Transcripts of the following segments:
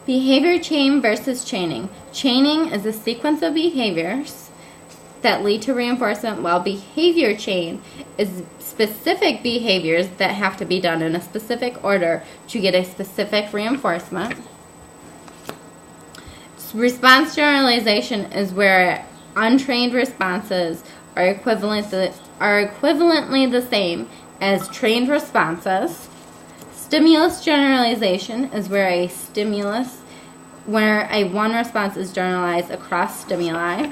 Behavior chain versus chaining. Chaining is a sequence of behaviors that lead to reinforcement, while behavior chain is specific behaviors that have to be done in a specific order to get a specific reinforcement. Response generalization is where untrained responses are equivalently the same as trained responses. Stimulus generalization is where a one response is generalized across stimuli.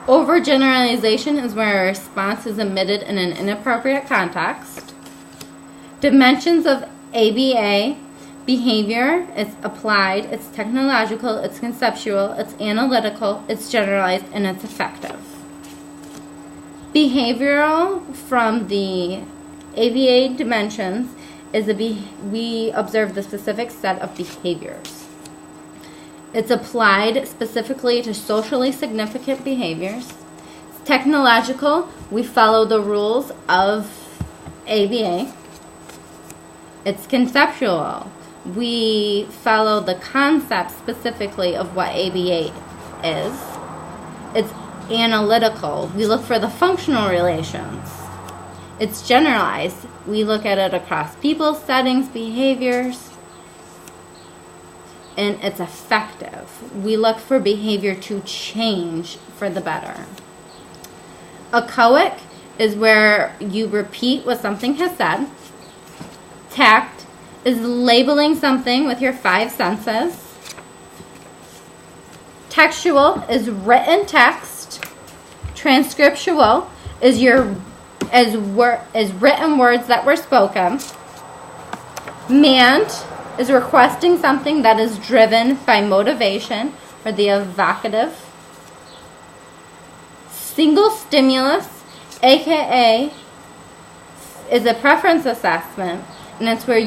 Overgeneralization is where a response is emitted in an inappropriate context. Dimensions of ABA behavior: it's applied, it's technological, it's conceptual, it's analytical, it's generalized, and it's effective. Behavioral from the ABA dimensions is we observe the specific set of behaviors. It's applied specifically to socially significant behaviors. It's technological. We follow the rules of ABA. It's conceptual. We follow the concept specifically of what ABA is. It's analytical. We look for the functional relations. It's generalized. We look at it across people, settings, behaviors. And it's effective. We look for behavior to change for the better. Echoic is where you repeat what something has said. Tact is labeling something with your five senses. Textual is written text. Transcriptual is written words that were spoken. Mand is requesting something that is driven by motivation or the evocative. Single stimulus, aka, is a preference assessment, and it's where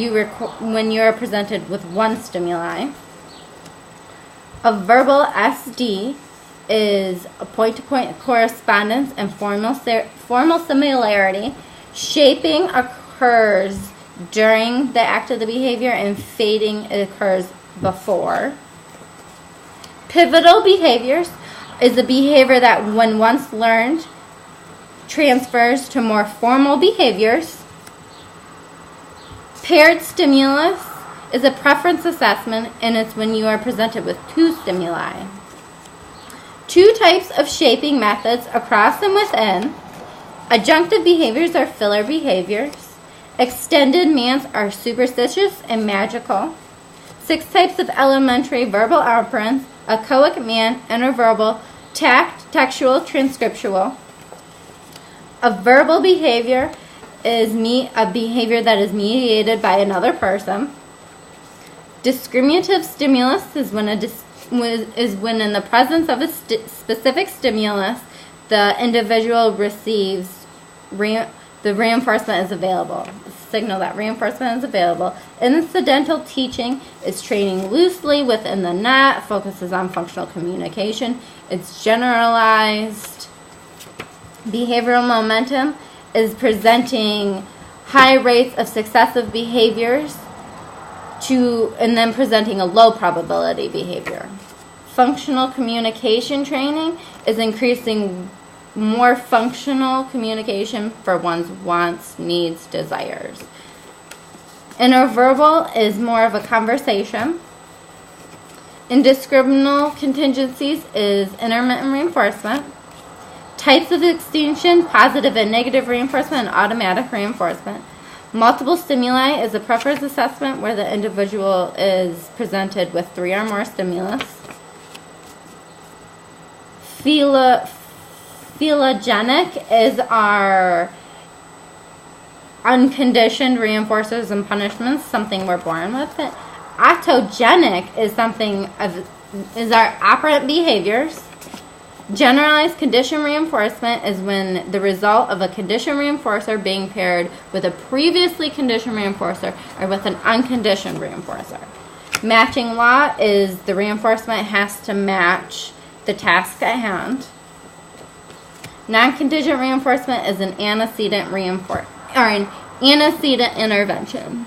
when you are presented with one stimuli. A verbal SD is a point-to-point correspondence and formal similarity. Shaping occurs during the act of the behavior, and fading occurs before. Pivotal behaviors is a behavior that, when once learned, transfers to more formal behaviors. Paired stimulus is a preference assessment, and it's when you are presented with two stimuli. Two types of shaping methods: across and within. Adjunctive behaviors are filler behaviors. Extended mands are superstitious and magical. 6 types of elementary verbal operants: echoic, mand, interverbal, tact, textual, transcriptual. A verbal behavior is a behavior that is mediated by another person. Discriminative stimulus is when in the presence of a specific stimulus, the individual receives the reinforcement is available. A signal that reinforcement is available. Incidental teaching is training loosely within the net, focuses on functional communication. It's generalized. Behavioral momentum is presenting high rates of successive behaviors and then presenting a low probability behavior. Functional communication training is increasing more functional communication for one's wants, needs, desires. Interverbal is more of a conversation. Indiscriminate contingencies is intermittent reinforcement. Types of extinction: positive and negative reinforcement and automatic reinforcement. Multiple stimuli is a preference assessment where the individual is presented with 3 or more stimulus. Philogenic is our unconditioned reinforcers and punishments, something we're born with. Autogenic is our operant behaviors. Generalized condition reinforcement is when the result of a condition reinforcer being paired with a previously conditioned reinforcer or with an unconditioned reinforcer. Matching law is the reinforcement has to match the task at hand. Non-contingent reinforcement is an antecedent intervention.